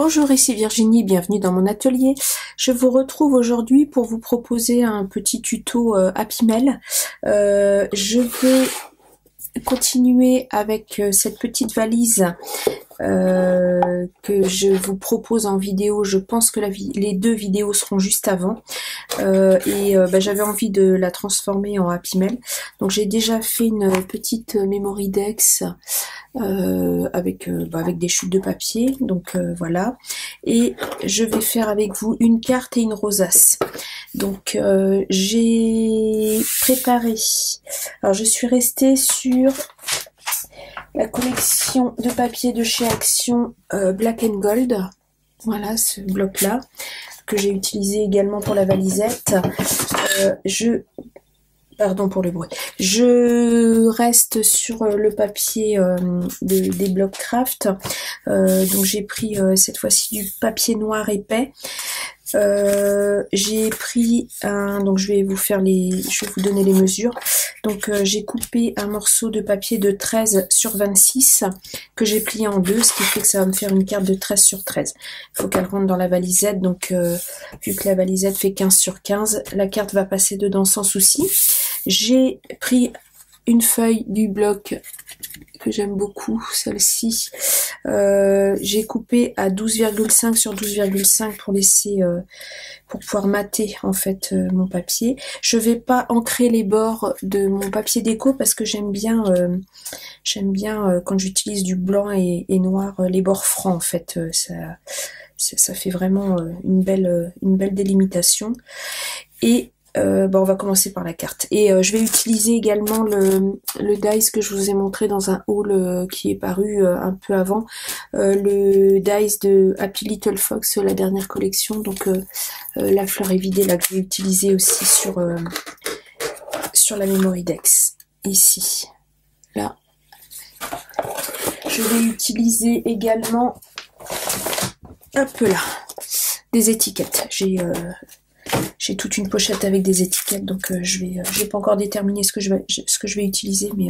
Bonjour, ici Virginie, bienvenue dans mon atelier. Je vous retrouve aujourd'hui pour vous proposer un petit tuto Happy Mail. Je vais continuer avec cette petite valise que je vous propose en vidéo. Je pense que les deux vidéos seront juste avant. J'avais envie de la transformer en Happy Mail. Donc j'ai déjà fait une petite memory dex avec des chutes de papier. Donc voilà. Et je vais faire avec vous une carte et une rosace. Donc j'ai préparé. Alors je suis restée sur la collection de papier de chez Action Black and Gold. Voilà ce bloc là que j'ai utilisé également pour la valisette. Pardon pour le bruit. Je reste sur le papier des blocs craft. Donc j'ai pris cette fois-ci du papier noir épais. J'ai pris donc je vais vous donner les mesures. Donc j'ai coupé un morceau de papier de 13 sur 26 que j'ai plié en deux, ce qui fait que ça va me faire une carte de 13 sur 13. Il faut qu'elle rentre dans la valisette, donc vu que la valisette fait 15 sur 15, la carte va passer dedans sans souci. J'ai pris une feuille du bloc que j'aime beaucoup, celle-ci. J'ai coupé à 12,5 sur 12,5 pour laisser pour pouvoir mater en fait mon papier. Je vais pas ancrer les bords de mon papier déco parce que j'aime bien quand j'utilise du blanc et noir les bords francs en fait. Ça fait vraiment une belle délimitation. Et on va commencer par la carte. Et je vais utiliser également le dice que je vous ai montré dans un haul qui est paru un peu avant. Le dice de Happy Little Fox, la dernière collection. Donc la fleur est vidée là que je vais utiliser aussi sur la memory dex. Ici. Là. Je vais utiliser également hop là des étiquettes. J'ai toute une pochette avec des étiquettes, donc j'ai pas encore déterminé ce que je vais utiliser, mais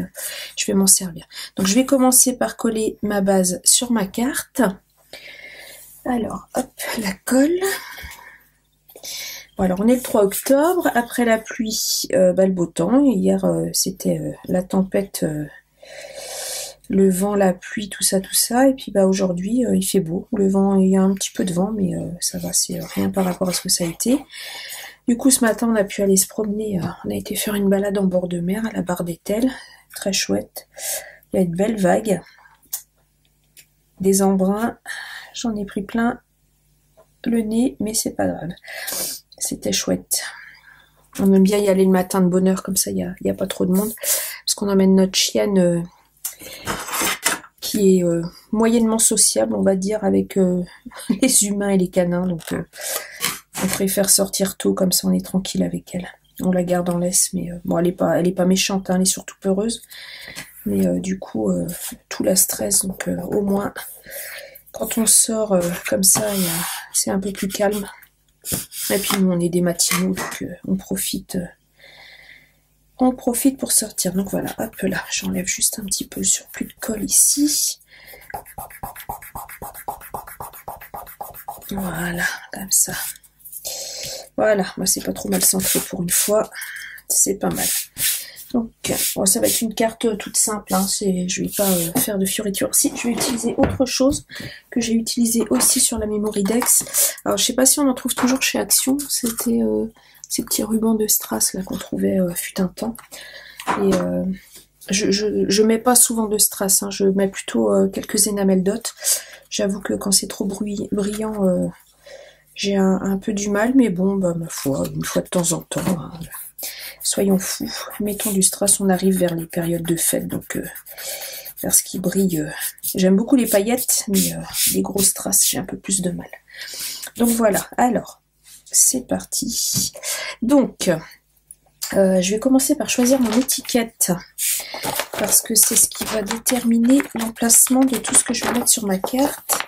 je vais m'en servir. Donc je vais commencer par coller ma base sur ma carte. Alors, hop, la colle. Bon, alors on est le 3 octobre, après la pluie, le beau temps. Hier c'était la tempête, le vent, la pluie, tout ça, et puis aujourd'hui il fait beau. Le vent, il y a un petit peu de vent, mais ça va, c'est rien par rapport à ce que ça a été. Du coup, ce matin, on a pu aller se promener. On a été faire une balade en bord de mer à la barre d'Etel. Très chouette. Il y a de belles vagues. Des embruns. J'en ai pris plein le nez, mais c'est pas grave. C'était chouette. On aime bien y aller le matin de bonne heure, comme ça, il n'y a pas trop de monde. Parce qu'on emmène notre chienne qui est moyennement sociable, on va dire, avec les humains et les canins. Donc, on préfère sortir tôt, comme ça on est tranquille avec elle. On la garde en laisse, mais bon, elle est pas méchante, hein, elle est surtout peureuse. Mais du coup, tout la stresse, donc au moins, quand on sort comme ça, c'est un peu plus calme. Et puis nous, on est des matinaux, donc on profite pour sortir. Donc voilà, hop là, j'enlève juste un petit peu le surplus de colle ici. Voilà, comme ça. Voilà, moi c'est pas trop mal centré pour une fois, c'est pas mal. Donc, bon, ça va être une carte toute simple, hein, je vais pas faire de fioritures. Si, je vais utiliser autre chose que j'ai utilisé aussi sur la memory dex. Alors, je sais pas si on en trouve toujours chez Action, c'était ces petits rubans de strass là qu'on trouvait fut un temps. Et je mets pas souvent de strass, hein, je mets plutôt quelques enamel dot. J'avoue que quand c'est trop brillant, j'ai un peu du mal, mais bon, ma foi, une fois de temps en temps, hein, soyons fous. Mettons du strass, on arrive vers les périodes de fête, donc vers ce qui brille. J'aime beaucoup les paillettes, mais les gros strass, j'ai un peu plus de mal. Donc voilà, alors, c'est parti. Donc, je vais commencer par choisir mon étiquette, parce que c'est ce qui va déterminer l'emplacement de tout ce que je vais mettre sur ma carte.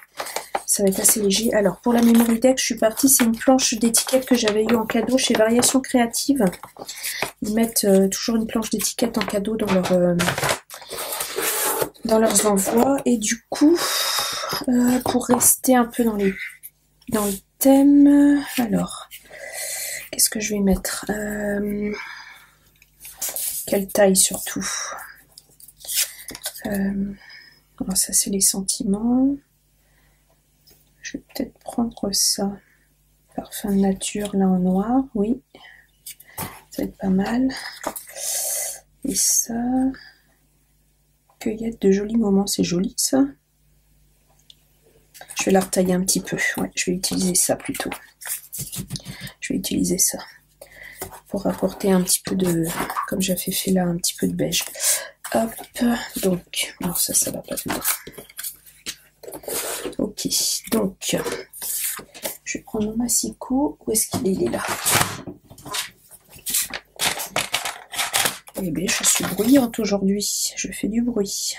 Ça va être assez léger. Alors, pour la memory dex, je suis partie, c'est une planche d'étiquette que j'avais eu en cadeau chez Variations Créatives. Ils mettent toujours une planche d'étiquette en cadeau dans leurs envois. Et du coup, pour rester un peu dans le thème, alors, qu'est-ce que je vais mettre? Quelle taille surtout? Ça c'est les sentiments. Je vais peut-être prendre ça. Parfum de nature là en noir, oui. Ça va être pas mal. Et ça. Cueillette de jolis moments, c'est joli ça. Je vais la retailler un petit peu. Ouais, je vais utiliser ça plutôt. Je vais utiliser ça. Pour apporter un petit peu de, comme j'avais fait là, un petit peu de beige. Hop, donc, alors ça va pas dedans. Ok, donc, je vais prendre mon massicot. Où est-ce qu'il est? Il est là. Eh bien, je suis bruyante aujourd'hui. Je fais du bruit.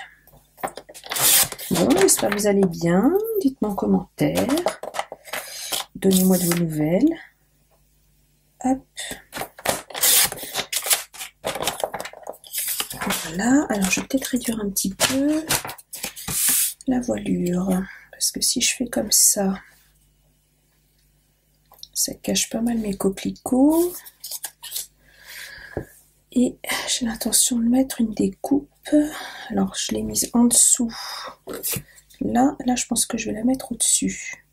Bon, j'espère que vous allez bien. Dites-moi en commentaire. Donnez-moi de vos nouvelles. Hop. Voilà. Alors, je vais peut-être réduire un petit peu la voilure. Parce que si je fais comme ça cache pas mal mes coquelicots. Et j'ai l'intention de mettre une découpe. Alors, je l'ai mise en dessous. Là, je pense que je vais la mettre au-dessus.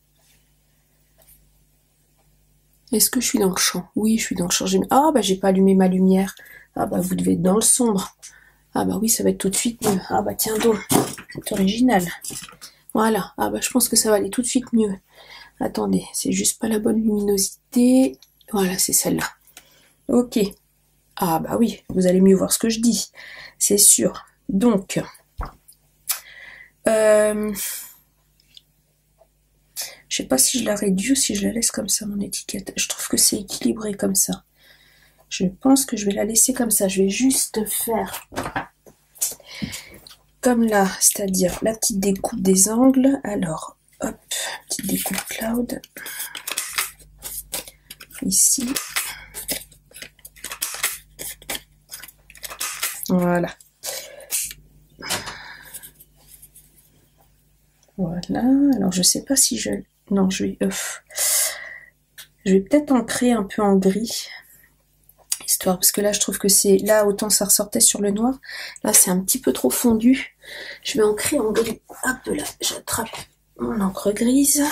Est-ce que je suis dans le champ? Oui, je suis dans le champ. Ah, bah, j'ai pas allumé ma lumière. Ah, bah, vous devez être dans le sombre. Ah, bah oui, ça va être tout de suite mieux. Ah, bah, tiens donc. C'est original. Voilà. Ah, bah, je pense que ça va aller tout de suite mieux. Attendez, c'est juste pas la bonne luminosité. Voilà, c'est celle-là. Ok. Ah bah oui, vous allez mieux voir ce que je dis, c'est sûr. Donc, je sais pas si je la réduis ou si je la laisse comme ça, mon étiquette. Je trouve que c'est équilibré comme ça. Je pense que je vais la laisser comme ça. Je vais juste faire comme là, c'est-à-dire la petite découpe des angles. Alors, hop, petite découpe cloud. Ici. Voilà. Voilà. Alors, je sais pas si je... Non, je vais peut-être ancrer un peu en gris. Histoire, parce que là, je trouve que c'est... Là, autant ça ressortait sur le noir. Là, c'est un petit peu trop fondu. Je vais ancrer en gris. Hop là, j'attrape mon encre grise.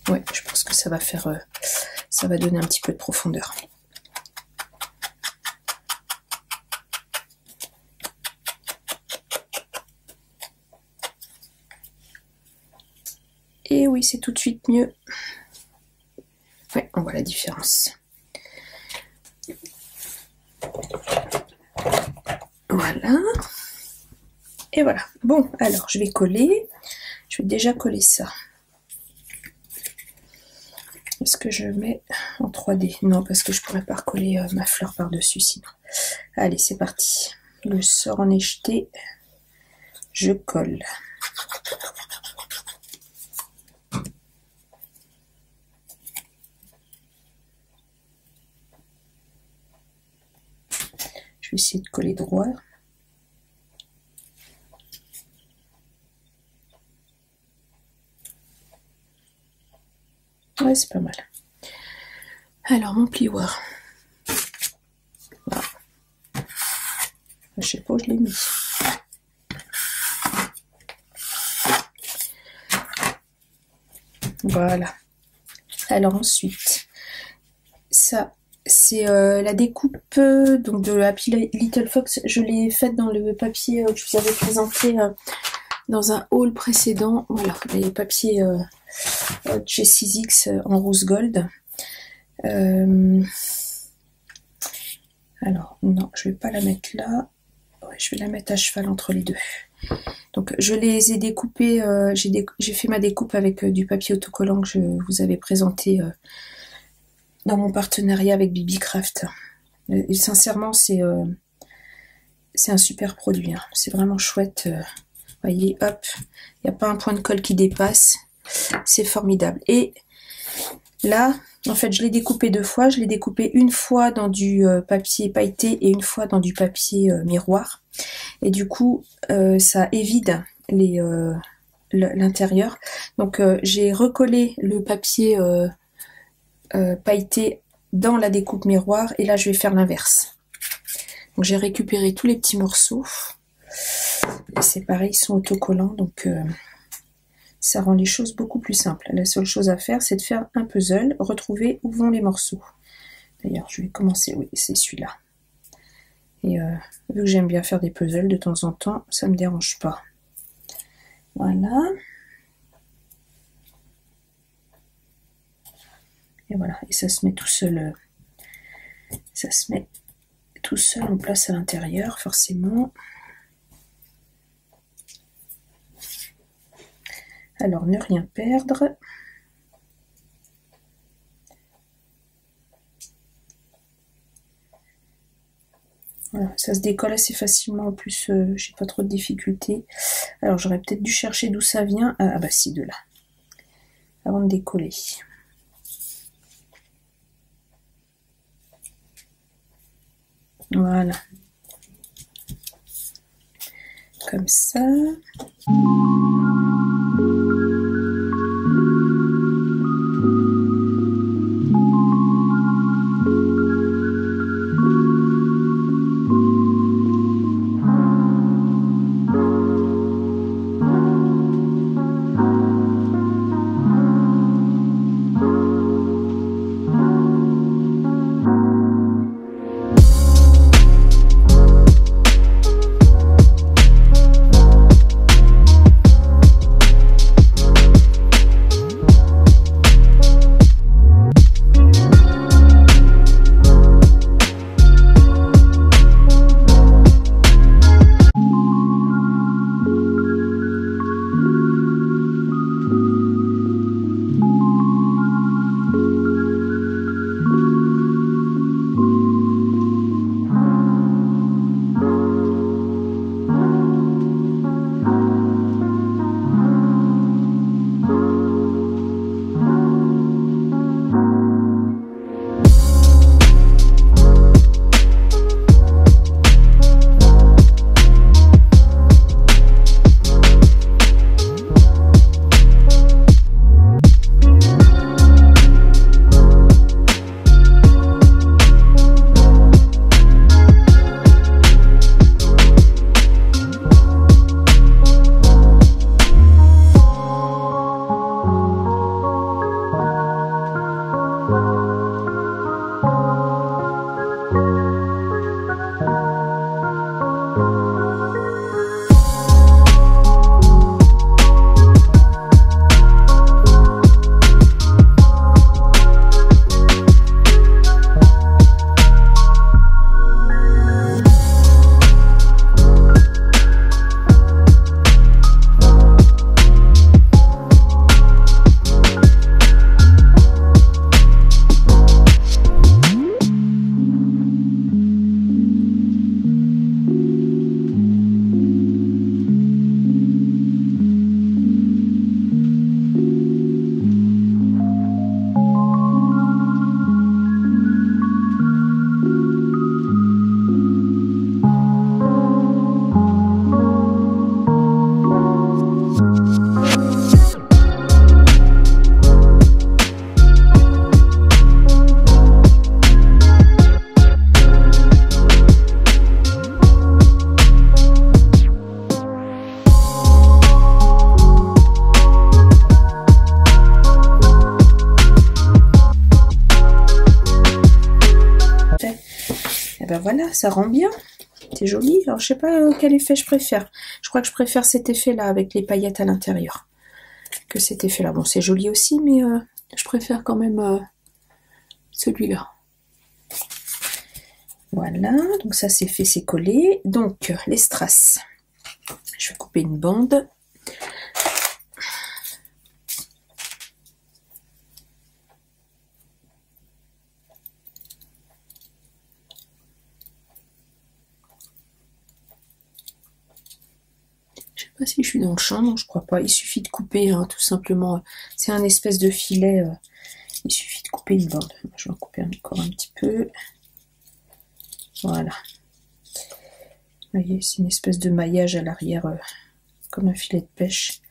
Ouais, je pense que ça va faire... ça va donner un petit peu de profondeur. Et oui, c'est tout de suite mieux. Ouais, on voit la différence. Voilà. Et voilà. Bon, alors, je vais coller. Je vais déjà coller ça. Est-ce que je mets en 3D? Non, parce que je pourrais pas recoller ma fleur par-dessus sinon. Allez, c'est parti. Le sort en est jeté. Je colle. Je vais essayer de coller droit. Ouais, c'est pas mal. Alors, mon plioir. Voilà. Je sais pas où je l'ai mis. Voilà. Alors ensuite, ça, c'est la découpe donc de Happy Little Fox. Je l'ai faite dans le papier que je vous avais présenté dans un haul précédent. Voilà, les papiers chez Sizzix en rose gold. Alors, non, je vais pas la mettre là. Ouais, je vais la mettre à cheval entre les deux. Donc, je les ai découpés. J'ai fait ma découpe avec du papier autocollant que je vous avais présenté dans mon partenariat avec BB-Craft. Et sincèrement, c'est un super produit. Hein. C'est vraiment chouette. Voyez, hop, il n'y a pas un point de colle qui dépasse. C'est formidable. Et là, En fait, je l'ai découpé 2 fois. Je l'ai découpé une fois dans du papier pailleté et une fois dans du papier miroir. Et du coup, ça évite l'intérieur. Donc, j'ai recollé le papier pailleté dans la découpe miroir. Et là, je vais faire l'inverse. Donc, j'ai récupéré tous les petits morceaux. Et c'est pareil, ils sont autocollants. Donc, ça rend les choses beaucoup plus simples. La seule chose à faire, c'est de faire un puzzle, retrouver où vont les morceaux. D'ailleurs, je vais commencer, oui, c'est celui-là. Et vu que j'aime bien faire des puzzles de temps en temps, ça me dérange pas. Voilà. Et voilà, et ça se met tout seul. Ça se met tout seul en place à l'intérieur, forcément. Alors, ne rien perdre. Voilà, ça se décolle assez facilement, en plus, j'ai pas trop de difficultés. Alors, j'aurais peut-être dû chercher d'où ça vient. Ah bah si, de là. Avant de décoller. Voilà. Comme ça. Ben voilà, ça rend bien. C'est joli. Alors, je sais pas quel effet je préfère. Je crois que je préfère cet effet-là avec les paillettes à l'intérieur que cet effet-là. Bon, c'est joli aussi, mais je préfère quand même celui-là. Voilà, donc ça c'est fait, c'est collé. Donc, les strass. Je vais couper une bande. Je sais pas si je suis dans le champ, non, je crois pas. Il suffit de couper, hein, tout simplement. C'est un espèce de filet. Il suffit de couper une bande. Je vais en couper encore un petit peu. Voilà. Vous voyez, c'est une espèce de maillage à l'arrière, comme un filet de pêche.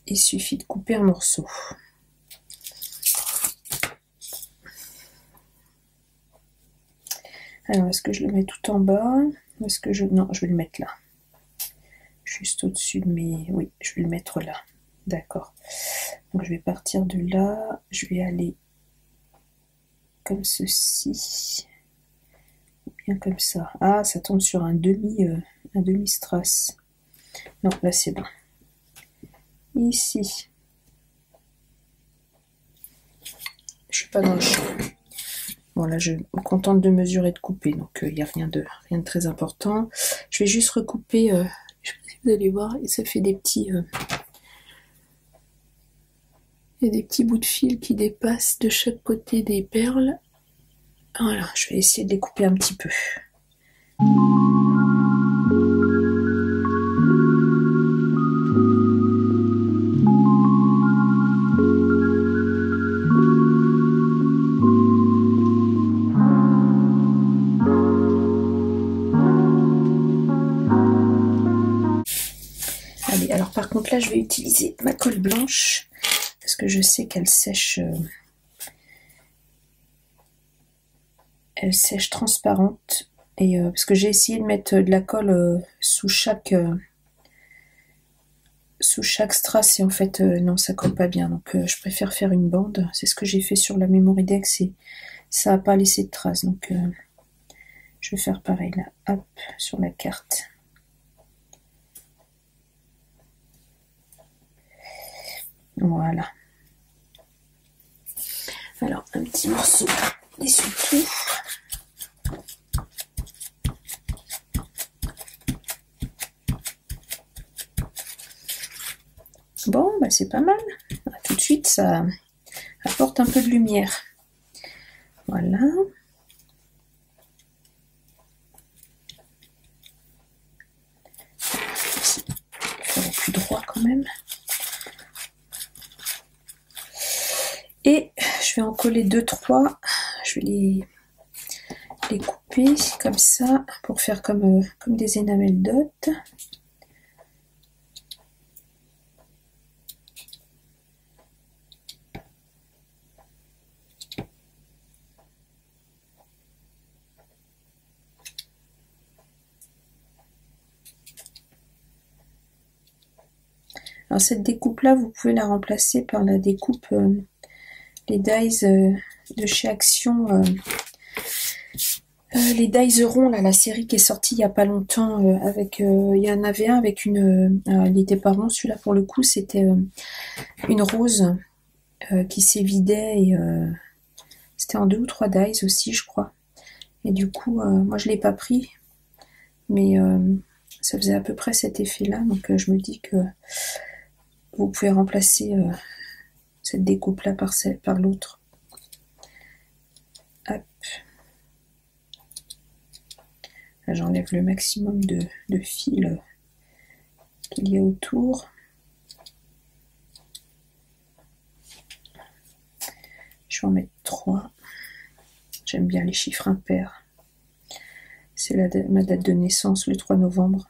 Il suffit de couper un morceau. Alors, est-ce que je le mets tout en bas? Ou est-ce que je... Non, je vais le mettre là. Juste au-dessus de mes... Oui, je vais le mettre là. D'accord. Donc, je vais partir de là. Je vais aller comme ceci. Ou bien comme ça. Ah, ça tombe sur un demi-strass. Non, là, c'est bon. Ici. Je suis pas dans le champ. Bon, là, je me contente de mesurer et de couper, donc il n'y a rien de très important. Je vais juste recouper, je sais pas si vous allez voir, et ça fait des petits... il y a des petits bouts de fil qui dépassent de chaque côté des perles. Voilà, je vais essayer de les couper un petit peu. Allez, alors par contre là je vais utiliser ma colle blanche parce que je sais qu'elle sèche transparente, et parce que j'ai essayé de mettre de la colle sous chaque strass, et en fait non, ça colle pas bien, donc je préfère faire une bande. C'est ce que j'ai fait sur la Memorydex et ça n'a pas laissé de traces, donc je vais faire pareil là, hop, sur la carte. Voilà. Alors, un petit morceau d'essuie-tout. Bon, bah c'est pas mal. Tout de suite, ça apporte un peu de lumière. Voilà. Faire au plus droit quand même. Et je vais en coller 2-3. Je vais les couper comme ça pour faire comme des énamels dot. Alors cette découpe là, vous pouvez la remplacer par la découpe les dies de chez Action, les dies ronds là, la série qui est sortie il y a pas longtemps, avec il y en avait un avec une, il était pas rond celui-là pour le coup, c'était une rose qui s'évidait, et c'était en 2 ou 3 dies aussi je crois, et du coup moi je l'ai pas pris, mais ça faisait à peu près cet effet là, donc je me dis que vous pouvez remplacer cette découpe là par l'autre. Hop. Là j'enlève le maximum de fils qu'il y a autour. Je vais en mettre 3. J'aime bien les chiffres impairs. C'est ma date de naissance, le 3 novembre.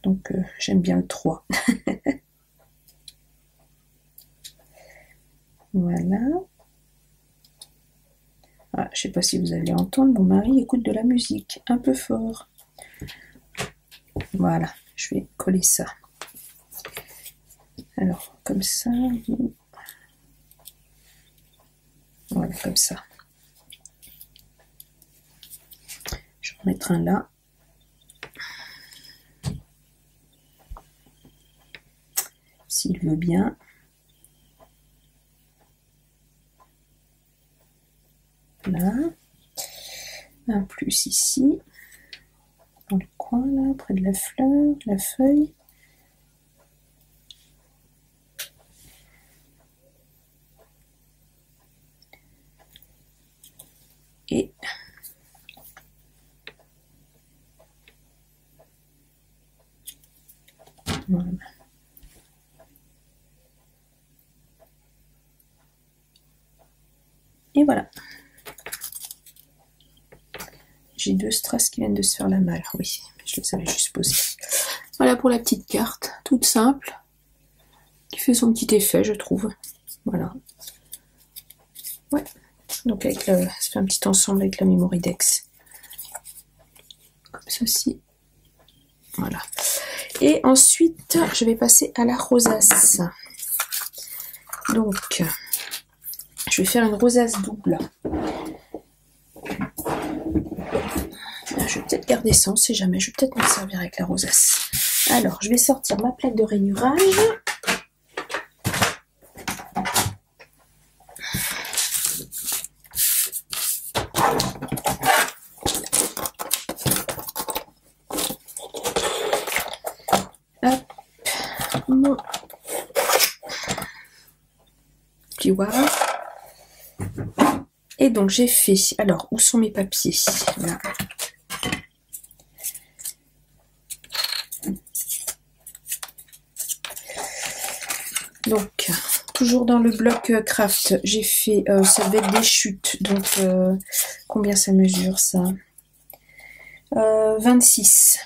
Donc j'aime bien le 3. Voilà. Ah, je sais pas si vous allez entendre, mon mari écoute de la musique un peu fort. Voilà, je vais coller ça. Alors, comme ça. Voilà, comme ça. Je vais en mettre un là. S'il veut bien. Là. Un plus ici. Dans le coin, là, près de la fleur, la feuille. Et voilà. Et voilà. J'ai 2 strass qui viennent de se faire la malle. Oui, je les avais juste posés. Voilà pour la petite carte, toute simple, qui fait son petit effet, je trouve. Voilà. Ouais. Donc avec ça fait un petit ensemble avec la Memoridex. Comme ceci. Voilà. Et ensuite, je vais passer à la rosace. Donc, je vais faire une rosace double. Je vais peut-être garder ça, on sait jamais. Je vais peut-être m'en servir avec la rosace. Alors, je vais sortir ma plaque de rainurage. Hop, mon plioir. Et donc, j'ai fait... Alors, où sont mes papiers? Là. Donc, toujours dans le bloc craft, j'ai fait, ça devait être des chutes, donc combien ça mesure ça? 26.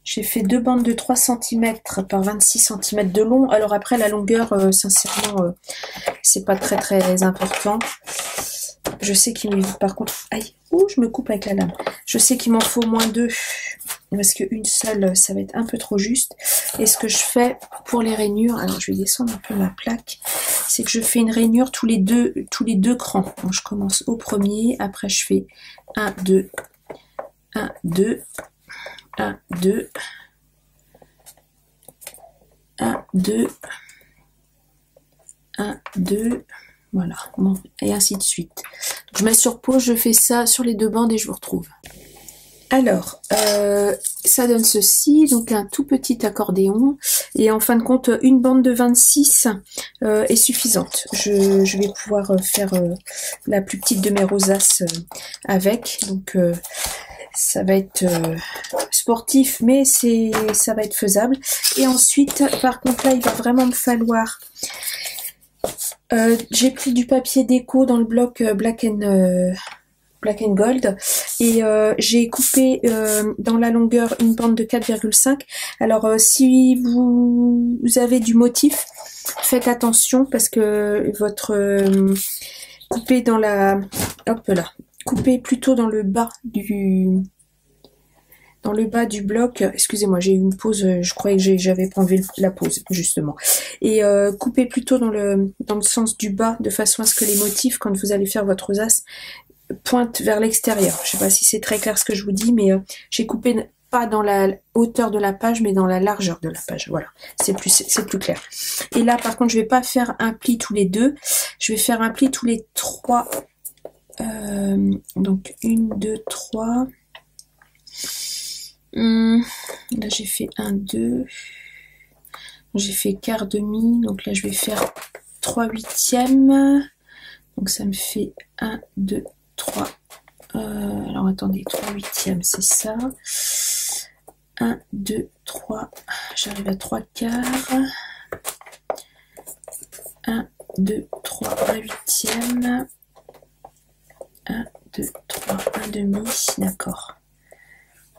J'ai fait 2 bandes de 3 cm par 26 cm de long. Alors après, la longueur, sincèrement, c'est pas très important. Je sais qu'il me... Par contre, aïe, ouh, je me coupe avec la lame. Je sais qu'il m'en faut au moins 2. Parce qu'une seule, ça va être un peu trop juste. Et ce que je fais pour les rainures, alors je vais descendre un peu ma plaque, c'est que je fais une rainure tous les deux crans. Donc je commence au premier, après je fais 1, 2, 1, 2, 1, 2, 1, 2, 1, 2, voilà, bon, et ainsi de suite. Donc, je mets sur pause, je fais ça sur les 2 bandes et je vous retrouve. Alors, ça donne ceci, donc un tout petit accordéon, et en fin de compte, une bande de 26 est suffisante. Je vais pouvoir faire la plus petite de mes rosaces avec, donc ça va être sportif, mais ça va être faisable. Et ensuite, par contre, là, il va vraiment me falloir... j'ai pris du papier déco dans le bloc Black and Gold et j'ai coupé dans la longueur une bande de 4,5. Alors si vous avez du motif, faites attention parce que votre coupez dans la... Hop là, coupez plutôt dans le bas du... Dans le bas du bloc, excusez-moi, j'ai eu une pause, je croyais que j'avais pas enlevé la pause, justement. Et coupez plutôt dans le sens du bas, de façon à ce que les motifs, quand vous allez faire votre rosace, pointent vers l'extérieur. Je sais pas si c'est très clair ce que je vous dis, mais j'ai coupé pas dans la hauteur de la page, mais dans la largeur de la page. Voilà, c'est plus clair. Et là, par contre, je vais pas faire un pli tous les 2, je vais faire un pli tous les 3. Donc 1, 2, 3... Là j'ai fait 1, 2, j'ai fait quart demi, donc là je vais faire 3 huitièmes, donc ça me fait 1, 2, 3, alors attendez, 3 huitièmes c'est ça, 1, 2, 3, j'arrive à 3 quarts, 1, 2, 3, 1 huitième, 1, 2, 3, 1 demi, d'accord.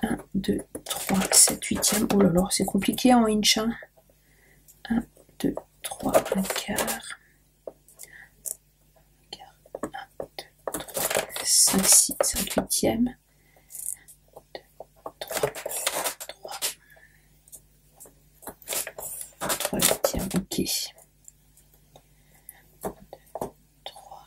1, 2, 3, 7 huitièmes. Oh là là, c'est compliqué en inch. 1, 2, 3, 1 quart. 1, 2, 3, 5, 6, 5 huitièmes. 2, 3, 3 huitièmes. Ok. 1, 2, 3.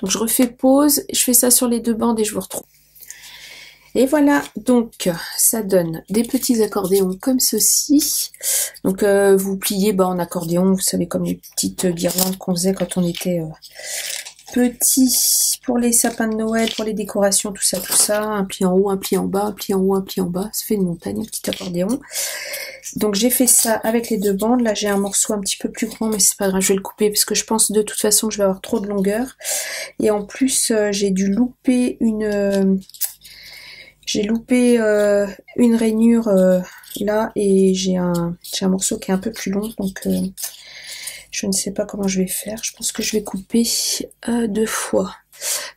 Donc je refais pause, je fais ça sur les 2 bandes et je vous retrouve. Et voilà, donc ça donne des petits accordéons comme ceci. Donc vous pliez en accordéon, vous savez, comme les petites guirlandes qu'on faisait quand on était petit, pour les sapins de Noël, pour les décorations, tout ça, un pli en haut, un pli en bas, un pli en haut, un pli en bas, ça fait une montagne, un petit accordéon. Donc j'ai fait ça avec les 2 bandes. Là j'ai un morceau un petit peu plus grand, mais c'est pas grave, je vais le couper parce que je pense de toute façon que je vais avoir trop de longueur. Et en plus j'ai dû louper J'ai loupé une rainure là et j'ai un morceau qui est un peu plus long, donc je ne sais pas comment je vais faire. Je pense que je vais couper 2 fois.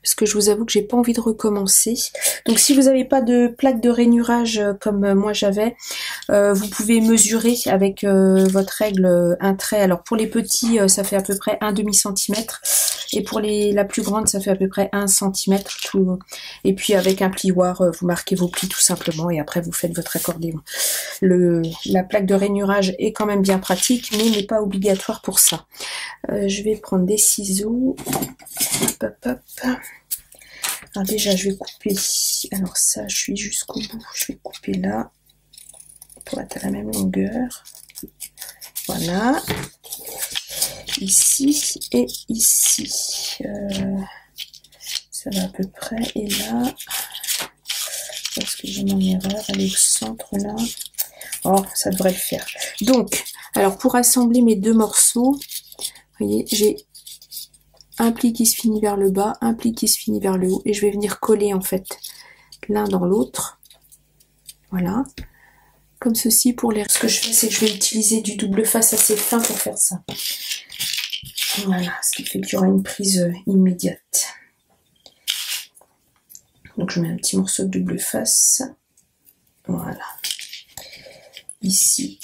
Parce que je vous avoue que j'ai pas envie de recommencer. Donc si vous n'avez pas de plaque de rainurage comme moi j'avais, vous pouvez mesurer avec votre règle un trait. Alors pour les petits, ça fait à peu près un demi-centimètre. Et pour la plus grande, ça fait à peu près 1 centimètre. Tout. Et puis avec un plioir, vous marquez vos plis tout simplement. Et après vous faites votre accordéon. La plaque de rainurage est quand même bien pratique, mais n'est pas obligatoire pour ça. Je vais prendre des ciseaux. Hop, hop, hop. Alors déjà, je vais couper. Alors ça, je suis jusqu'au bout. Je vais couper là pour être à la même longueur. Voilà. Ici et ici. Ça va à peu près. Et là, parce que j'ai mon erreur, elle est au centre là. Oh, ça devrait le faire. Donc, alors pour assembler mes 2 morceaux, vous voyez, j'ai un pli qui se finit vers le bas, un pli qui se finit vers le haut, et je vais venir coller en fait l'un dans l'autre. Voilà. Comme ceci pour les... Ce que je fais, c'est que je vais utiliser du double face assez fin pour faire ça. Voilà, ce qui fait qu'il y aura une prise immédiate. Donc je mets un petit morceau de double face. Voilà. Ici.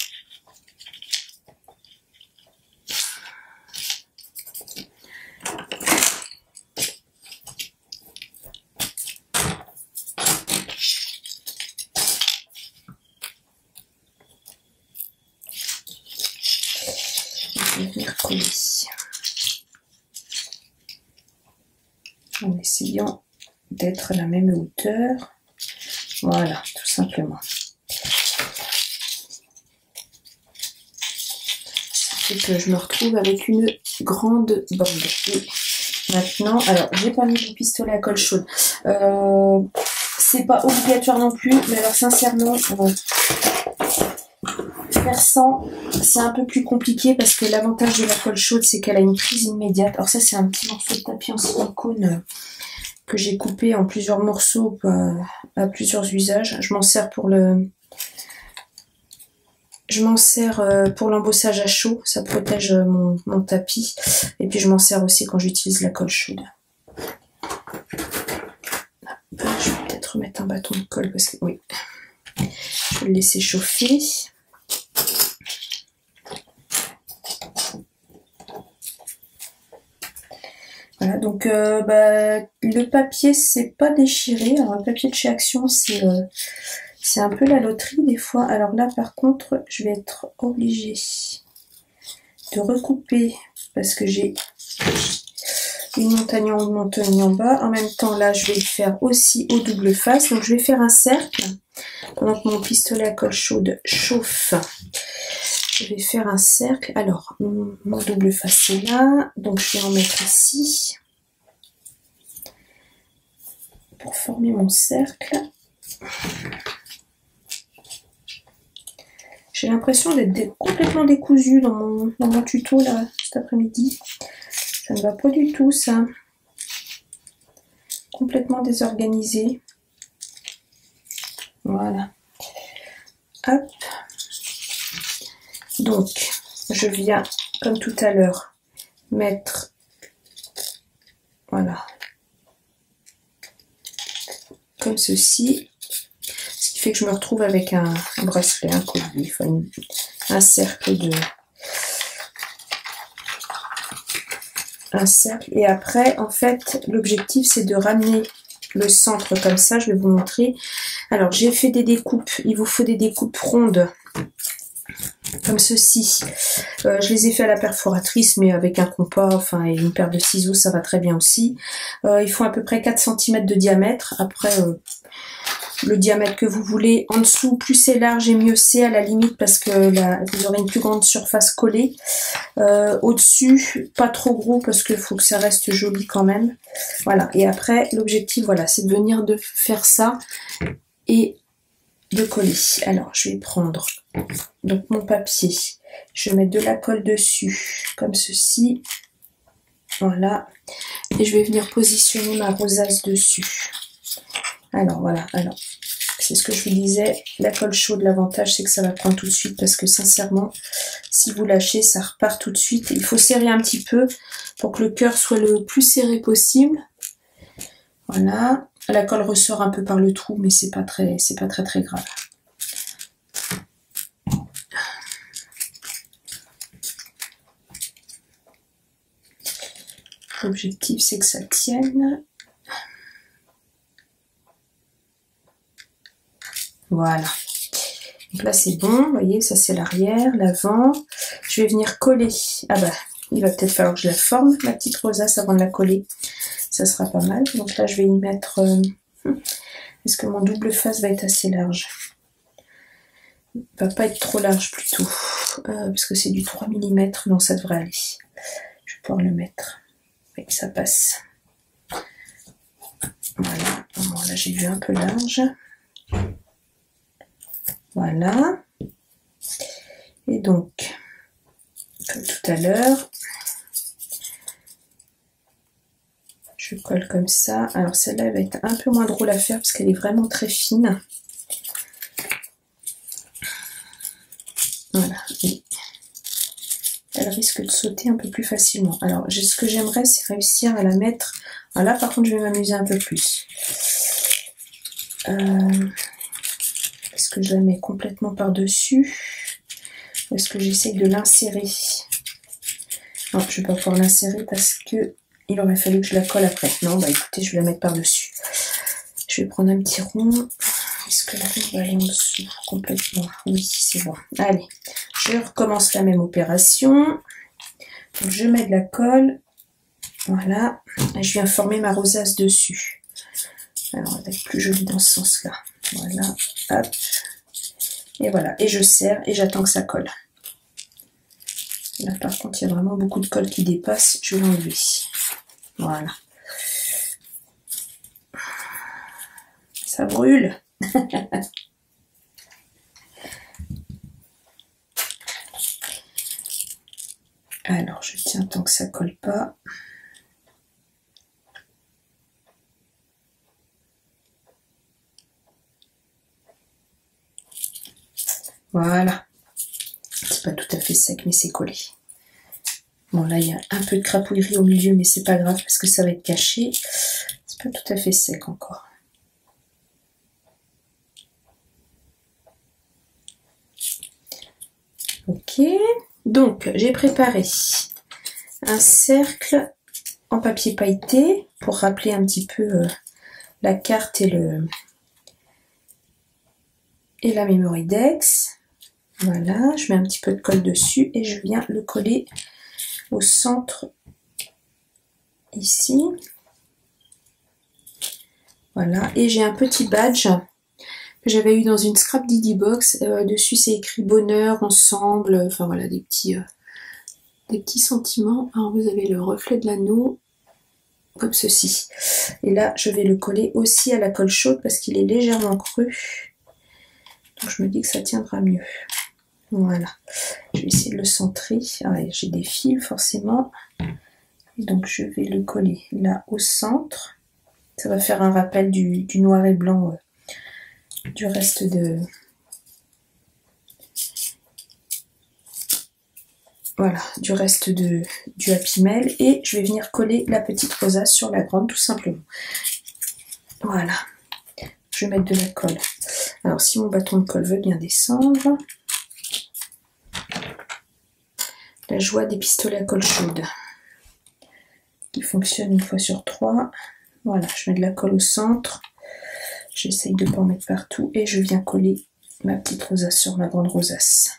Je vais venir coller. En essayant d'être à la même hauteur. Voilà, tout simplement. C'est que je me retrouve avec une grande bande. Et maintenant, alors j'ai pas mis mon pistolet à colle chaude. C'est pas obligatoire non plus, mais alors sincèrement, faire sans, c'est un peu plus compliqué parce que l'avantage de la colle chaude, c'est qu'elle a une prise immédiate. Alors ça, c'est un petit morceau de tapis en silicone que j'ai coupé en plusieurs morceaux à plusieurs usages. Je m'en sers pour l'embossage à chaud, ça protège mon tapis. Et puis je m'en sers aussi quand j'utilise la colle chaude. Je vais peut-être remettre un bâton de colle parce que oui, je vais le laisser chauffer. Voilà, donc le papier c'est pas déchiré. Alors le papier de chez Action c'est un peu la loterie des fois. Alors là par contre je vais être obligée de recouper parce que j'ai une montagne en haut, une montagne en bas. En même temps là je vais le faire aussi au double face. Donc je vais faire un cercle pendant que mon pistolet à colle chaude chauffe. Je vais faire un cercle. Alors, mon double face est là. Donc, je vais en mettre ici. Pour former mon cercle. J'ai l'impression d'être complètement décousue dans mon tuto, là, cet après-midi. Ça ne va pas du tout, ça. Complètement désorganisé. Voilà. Hop. Donc, je viens, comme tout à l'heure, mettre, voilà, comme ceci, ce qui fait que je me retrouve avec un bracelet, un collier, enfin un cercle et après, en fait, l'objectif, c'est de ramener le centre comme ça, je vais vous montrer. Alors, j'ai fait des découpes, il vous faut des découpes rondes, comme ceci. Je les ai fait à la perforatrice, mais avec un compas, enfin, et une paire de ciseaux, ça va très bien aussi. Ils font à peu près 4 cm de diamètre. Après, le diamètre que vous voulez. En dessous, plus c'est large et mieux c'est à la limite, parce que là, vous aurez une plus grande surface collée. Au-dessus, pas trop gros, parce qu'il faut que ça reste joli quand même. Voilà. Et après, l'objectif, voilà, c'est de venir de faire ça et de coller. Alors, je vais prendre donc mon papier, je vais mettre de la colle dessus comme ceci, voilà, et je vais venir positionner ma rosace dessus. Alors voilà, alors c'est ce que je vous disais, la colle chaude, l'avantage c'est que ça va prendre tout de suite parce que sincèrement, si vous lâchez, ça repart tout de suite. Il faut serrer un petit peu pour que le cœur soit le plus serré possible. Voilà, la colle ressort un peu par le trou, mais c'est pas très grave. L'objectif c'est que ça tienne. Voilà. Donc là c'est bon, vous voyez, ça c'est l'arrière, l'avant. Je vais venir coller. Ah bah, il va peut-être falloir que je la forme, ma petite rosace, avant de la coller. Ça sera pas mal. Donc là je vais y mettre... Est-ce que mon double face va être assez large? Il va pas être trop large plutôt. Parce que c'est du 3 mm. Non, ça devrait aller. Je vais pouvoir le mettre. Et que ça passe. Voilà. Bon, là j'ai vu un peu large. Voilà. Et donc, comme tout à l'heure, je colle comme ça. Alors celle-là, elle va être un peu moins drôle à faire parce qu'elle est vraiment très fine. Voilà. Et elle risque de sauter un peu plus facilement. Alors, ce que j'aimerais, c'est réussir à la mettre... Alors là, par contre, je vais m'amuser un peu plus. Est-ce que je la mets complètement par-dessus? Ou est-ce que j'essaye de l'insérer? Non, je ne vais pas pouvoir l'insérer parce que il aurait fallu que je la colle après. Non, bah écoutez, je vais la mettre par-dessus. Je vais prendre un petit rond. Est-ce que la rond va aller en dessous complètement? Oui, c'est bon. Allez, je recommence la même opération. Donc, je mets de la colle. Voilà. Et je viens former ma rosace dessus. Alors, elle va être plus jolie dans ce sens-là. Voilà. Hop. Et voilà. Et je serre et j'attends que ça colle. Là, par contre, il y a vraiment beaucoup de colle qui dépasse. Je vais l'enlever. Voilà. Ça brûle. Alors, je tiens tant que ça colle pas. Voilà. C'est pas tout à fait sec, mais c'est collé. Bon, là, il y a un peu de crapouillerie au milieu, mais c'est pas grave parce que ça va être caché. C'est pas tout à fait sec encore. Ok. Donc, j'ai préparé un cercle en papier pailleté pour rappeler un petit peu la carte et la Mémoridex. Voilà, je mets un petit peu de colle dessus et je viens le coller au centre ici. Voilà, et j'ai un petit badge que j'avais eu dans une scrap Didi Box. Dessus c'est écrit bonheur, ensemble, enfin voilà, des petits sentiments. Alors vous avez le reflet de l'anneau, comme ceci. Et là, je vais le coller aussi à la colle chaude parce qu'il est légèrement creux. Donc je me dis que ça tiendra mieux. Voilà. Je vais essayer de le centrer. Ah, j'ai des fils forcément. Et donc je vais le coller là au centre. Ça va faire un rappel du noir et blanc du reste de... Voilà, du reste du Happy Mail. Et je vais venir coller la petite rosace sur la grande tout simplement. Voilà. Je vais mettre de la colle. Alors si mon bâton de colle veut bien descendre. La joie des pistolets à colle chaude. Qui fonctionne une fois sur 3. Voilà, je mets de la colle au centre. J'essaye de ne pas en mettre partout. Et je viens coller ma petite rosace sur ma grande rosace.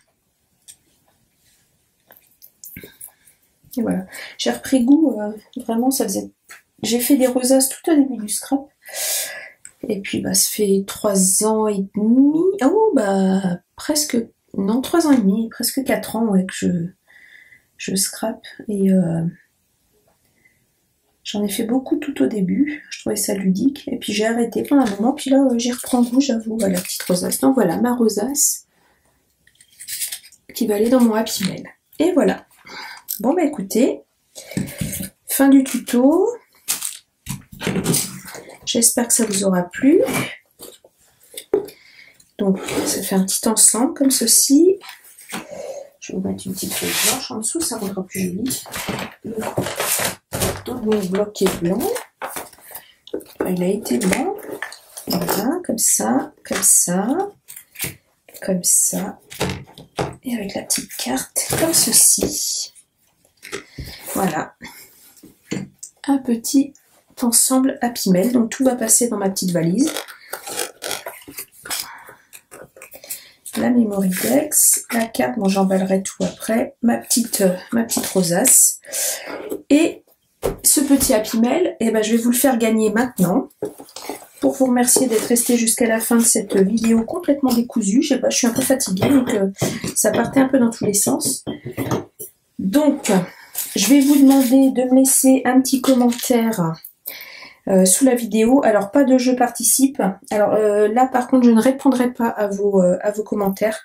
Et voilà. J'ai repris goût. Vraiment, ça faisait... J'ai fait des rosaces tout au début du scrap. Et puis, bah, ça fait 3 ans et demi. Oh, bah, presque... Non, 3 ans et demi. Presque 4 ans, ouais, que je scrape. Et... j'en ai fait beaucoup tout au début, je trouvais ça ludique, et puis j'ai arrêté pendant un moment, puis là j'y reprends goût, j'avoue, à la petite rosace. Donc voilà, ma rosace qui va aller dans mon Happy Mail. Et voilà. Bon bah écoutez, fin du tuto. J'espère que ça vous aura plu. Donc ça fait un petit ensemble comme ceci. Je vais vous mettre une petite feuille blanche en dessous, ça rendra plus joli. Donc mon bloc est blanc. Il a été blanc. Voilà, comme ça, comme ça, comme ça. Et avec la petite carte, comme ceci. Voilà. Un petit ensemble Happy Mail. Donc tout va passer dans ma petite valise. La Memorydex, la carte, bon j'emballerai tout après, ma petite rosace. Et ce petit Happy Mail, eh ben, je vais vous le faire gagner maintenant. Pour vous remercier d'être resté jusqu'à la fin de cette vidéo complètement décousue. Je sais pas, je suis un peu fatiguée, donc ça partait un peu dans tous les sens. Donc, je vais vous demander de me laisser un petit commentaire sous la vidéo. Alors, pas de je participe. Alors là, par contre, je ne répondrai pas à vos commentaires.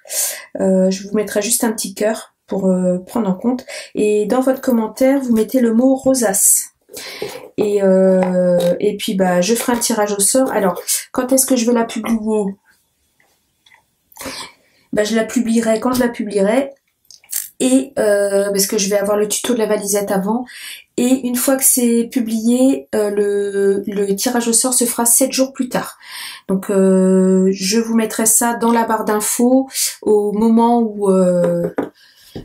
Je vous mettrai juste un petit cœur pour prendre en compte. Et dans votre commentaire, vous mettez le mot rosace. Et puis bah je ferai un tirage au sort. Alors quand est-ce que je vais la publier? Bah je la publierai quand je la publierai, et parce que je vais avoir le tuto de la valisette avant, et une fois que c'est publié, le tirage au sort se fera 7 jours plus tard. Donc je vous mettrai ça dans la barre d'infos au moment où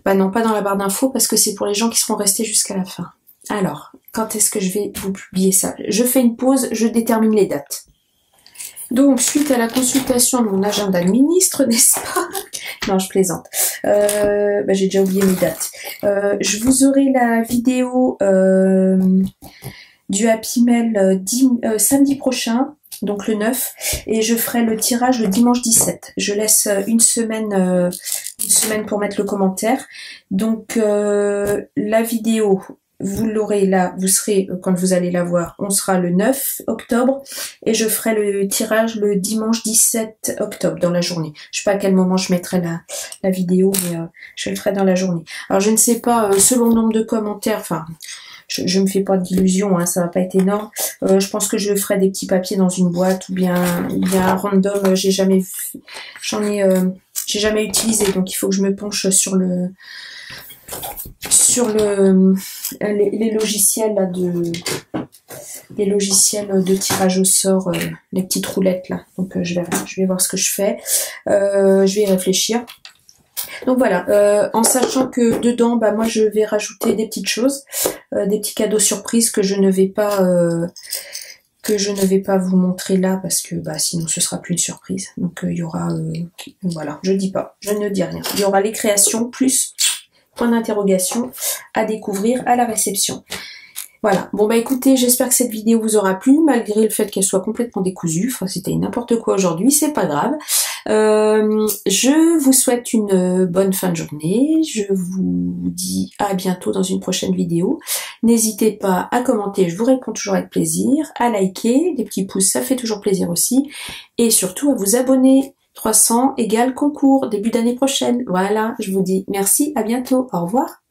bah non, pas dans la barre d'infos parce que c'est pour les gens qui seront restés jusqu'à la fin. Alors, quand est-ce que je vais vous publier ça? Je fais une pause, je détermine les dates. Donc, suite à la consultation de mon agenda de ministre, n'est-ce pas? Non, je plaisante. Bah, j'ai déjà oublié mes dates. Je vous aurai la vidéo du Happy Mail samedi prochain, donc le 9, et je ferai le tirage le dimanche 17. Je laisse une semaine pour mettre le commentaire. Donc, la vidéo... Vous l'aurez là, vous serez, quand vous allez la voir, on sera le 9 octobre et je ferai le tirage le dimanche 17 octobre dans la journée. Je sais pas à quel moment je mettrai la vidéo, mais je le ferai dans la journée. Alors je ne sais pas, selon le nombre de commentaires, enfin, je me fais pas d'illusions, hein, ça va pas être énorme. Je pense que je ferai des petits papiers dans une boîte ou bien random, j'ai jamais utilisé, donc il faut que je me penche sur les logiciels là les logiciels de tirage au sort, les petites roulettes là. Donc je vais voir ce que je fais. Je vais y réfléchir. Donc voilà, en sachant que dedans, bah moi je vais rajouter des petites choses, des petits cadeaux surprises que je ne vais pas vous montrer là parce que bah sinon ce sera plus une surprise. Donc il y aura voilà, je ne dis rien. Il y aura les créations plus point d'interrogation à découvrir à la réception. Voilà, bon bah écoutez, j'espère que cette vidéo vous aura plu, malgré le fait qu'elle soit complètement décousue. Enfin, c'était n'importe quoi aujourd'hui, c'est pas grave. Je vous souhaite une bonne fin de journée. Je vous dis à bientôt dans une prochaine vidéo. N'hésitez pas à commenter, je vous réponds toujours avec plaisir, à liker, des petits pouces, ça fait toujours plaisir aussi. Et surtout à vous abonner. 300 égale concours, début d'année prochaine. Voilà, je vous dis merci, à bientôt, au revoir.